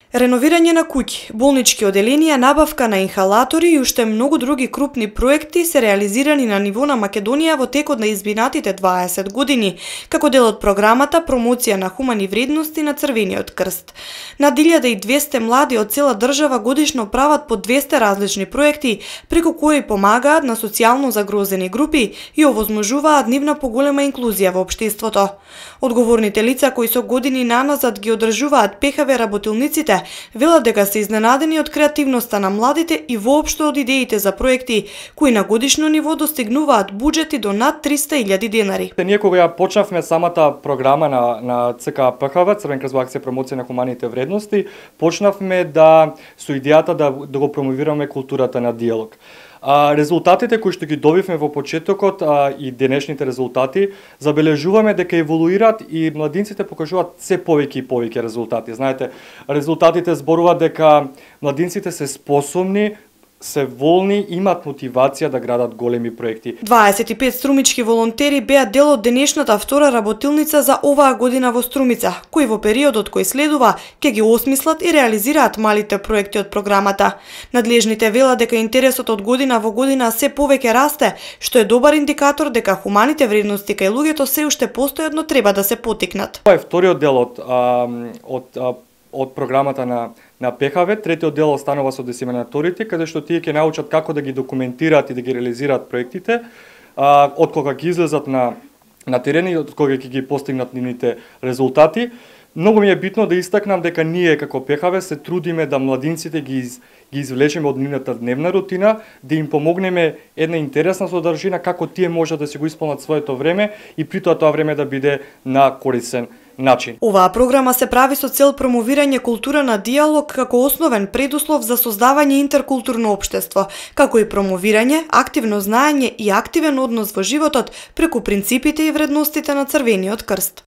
Реновирање на куќи, болнички оделенија, набавка на инхалатори и уште многу други крупни проекти се реализирани на ниво на Македонија во текот на изминатите 20 години, како дел од програмата Промоција на хумани вредности на Црвениот крст. Над 1200 млади од цела држава годишно прават по 200 различни проекти, преку кои помагаат на социјално загрозени групи и овозможуваат нивна поголема инклузија во општеството. Одговорните лица кои со години наназад ги одржуваат ПХВ работилниците велат дека се изненадени од креативноста на младите и воопшто од идеите за проекти кои на годишно ниво достигнуваат буџети до над 300.000 денари. Ние кога ја почнавме самата програма на ЦК ПХВ, Црвен крст во акција промоција на хуманите вредности, почнавме со идејата да го промовираме културата на диалог. Резултатите кои што ги добивме во почетокот и денешните резултати, забележуваме дека еволуираат и младинците покажуваат се повеќе и повеќе резултати. Знаете, резултатите зборуваат дека младинците се способни, се волни, имаат мотивација да градат големи проекти. 25 струмички волонтери беа дел од денешната втора работилница за оваа година во Струмица, кои во периодот кој следува ќе ги осмислат и реализираат малите проекти од програмата. Надлежните велат дека интересот од година во година се повеќе расте, што е добар индикатор дека хуманите вредности кај луѓето се уште постојат, но треба да се поттикнат. Тоа е вториот дел од програмата на ПХВ. Третиот дел останува со дисеминаторите, каде што тие ќе научат како да ги документираат и да ги реализираат проектите, од кога ги излезат на терен и од кога ќе ги постигнат нивните резултати. Многу ми е битно да истакнам дека ние како ПХВ се трудиме да младинците ги извлечеме од нивната дневна рутина, да им помогнеме една интересна содржина како тие можат да си го исполнат своето време и при тоа време да биде на корисен начин. Оваа програма се прави со цел промовирање култура на диалог како основен предуслов за создавање интеркултурно општество, како и промовирање, активно знаење и активен однос во животот преку принципите и вредностите на Црвениот крст.